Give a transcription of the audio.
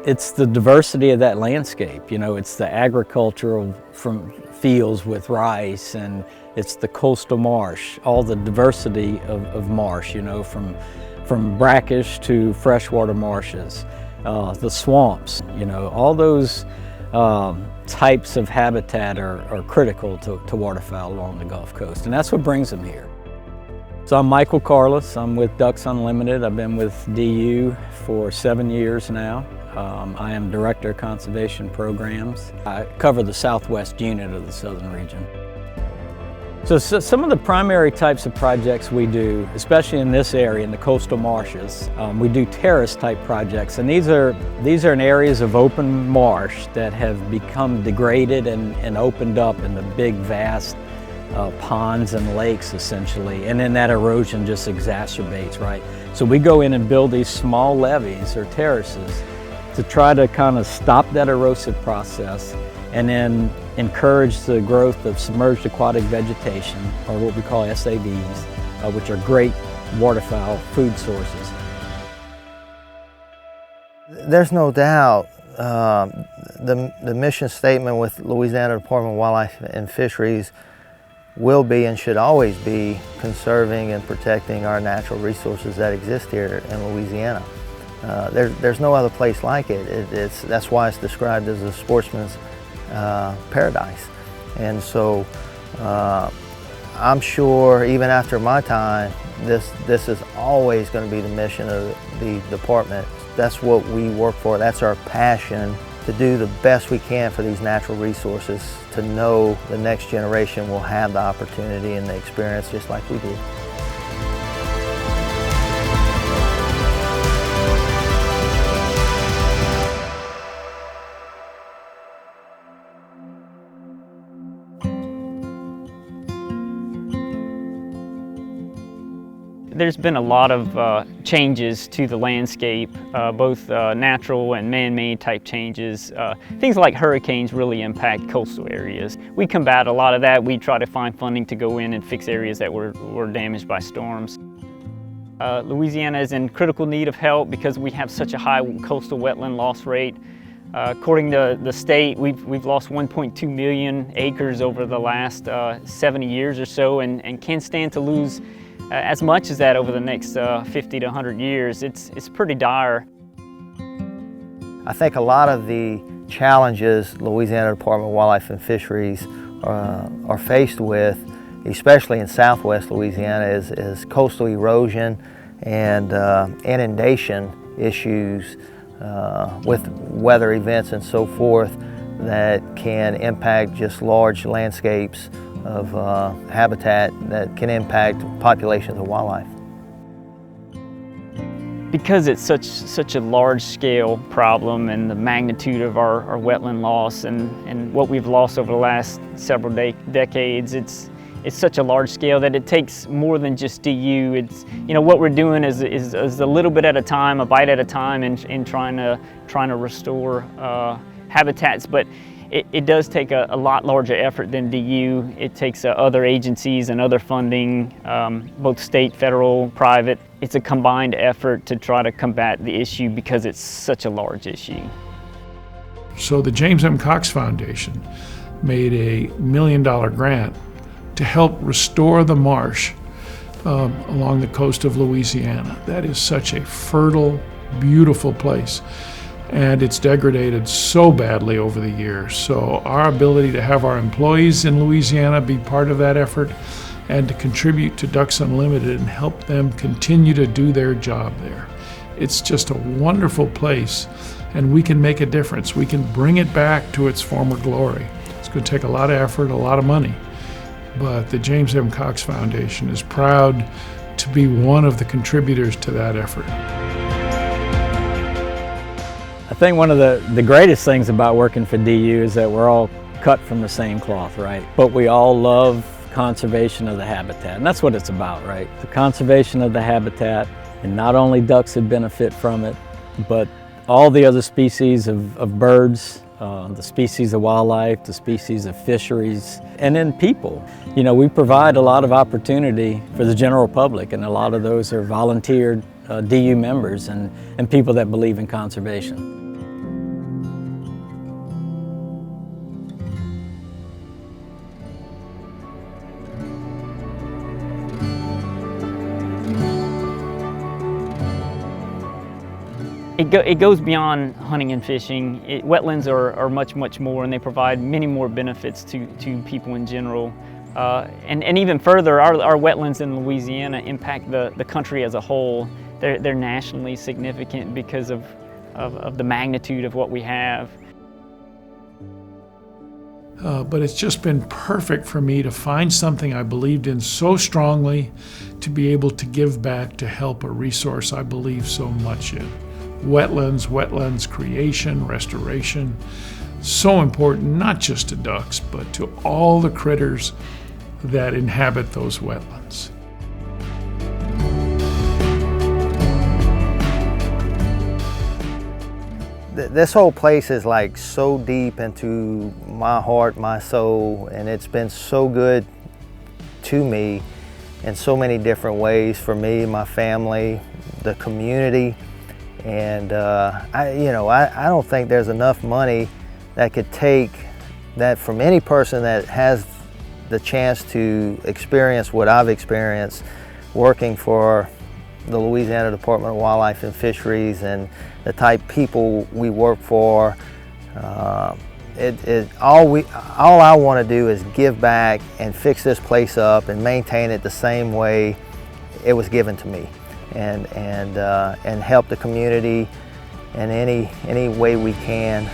It's the diversity of that landscape. You know, it's the agricultural from fields with rice, and it's the coastal marsh, all the diversity of marsh, you know, from brackish to freshwater marshes, the swamps, you know, all those types of habitat are critical to waterfowl along the Gulf Coast, and that's what brings them here. So I'm Michael Carlos. I'm with Ducks Unlimited. I've been with DU for 7 years now. I am Director of Conservation Programs. I cover the southwest unit of the southern region. So some of the primary types of projects we do, especially in this area, in the coastal marshes, we do terrace type projects, and these are in areas of open marsh that have become degraded and opened up into big vast ponds and lakes essentially, and then that erosion just exacerbates, right? So we go in and build these small levees or terraces to try to kind of stop that erosive process and then encourage the growth of submerged aquatic vegetation, or what we call SAVs, which are great waterfowl food sources. There's no doubt the mission statement with Louisiana Department of Wildlife and Fisheries will be and should always be conserving and protecting our natural resources that exist here in Louisiana. There's no other place like it. That's why it's described as a sportsman's paradise. And so I'm sure even after my time, this is always going to be the mission of the department. That's what we work for. That's our passion, to do the best we can for these natural resources, to know the next generation will have the opportunity and the experience just like we did. There's been a lot of changes to the landscape, both natural and man-made type changes. Things like hurricanes really impact coastal areas. We combat a lot of that. We try to find funding to go in and fix areas that were damaged by storms. Louisiana is in critical need of help because we have such a high coastal wetland loss rate. According to the state, we've lost 1.2 million acres over the last 70 years or so, and can stand to lose as much as that over the next 50 to 100 years. It's pretty dire. I think a lot of the challenges Louisiana Department of Wildlife and Fisheries are faced with, especially in southwest Louisiana, is coastal erosion and inundation issues with weather events and so forth that can impact just large landscapes of habitat that can impact populations of wildlife. Because it's such a large-scale problem, and the magnitude of our wetland loss and what we've lost over the last several decades, it's such a large scale that it takes more than just DU. It's, you know, what we're doing is a little bit at a time, a bite at a time, in trying to restore habitats, but it does take a lot larger effort than DU. It takes other agencies and other funding, both state, federal, private. It's a combined effort to try to combat the issue because it's such a large issue. So the James M. Cox Foundation made a $1 million grant to help restore the marsh along the coast of Louisiana. That is such a fertile, beautiful place, and it's degraded so badly over the years. So our ability to have our employees in Louisiana be part of that effort and to contribute to Ducks Unlimited and help them continue to do their job there. It's just a wonderful place, and we can make a difference. We can bring it back to its former glory. It's going to take a lot of effort, a lot of money, but the James M. Cox Foundation is proud to be one of the contributors to that effort. I think one of the greatest things about working for DU is that we're all cut from the same cloth, right? But we all love conservation of the habitat, and that's what it's about, right? The conservation of the habitat, and not only ducks would benefit from it, but all the other species of birds, the species of wildlife, the species of fisheries, and then people. You know, we provide a lot of opportunity for the general public, and a lot of those are volunteered DU members and people that believe in conservation. It goes beyond hunting and fishing. Wetlands are much, much more, and they provide many more benefits to people in general. And even further, our wetlands in Louisiana impact the country as a whole. They're nationally significant because of the magnitude of what we have. But it's just been perfect for me to find something I believed in so strongly, to be able to give back to help a resource I believe so much in. Wetlands creation, restoration, so important not just to ducks, but to all the critters that inhabit those wetlands. This whole place is like so deep into my heart, my soul, and it's been so good to me in so many different ways, for me, my family, the community. And I don't think there's enough money that could take that from any person that has the chance to experience what I've experienced working for the Louisiana Department of Wildlife and Fisheries, and the type people we work for. All I want to do is give back and fix this place up and maintain it the same way it was given to me, and help the community in any way we can.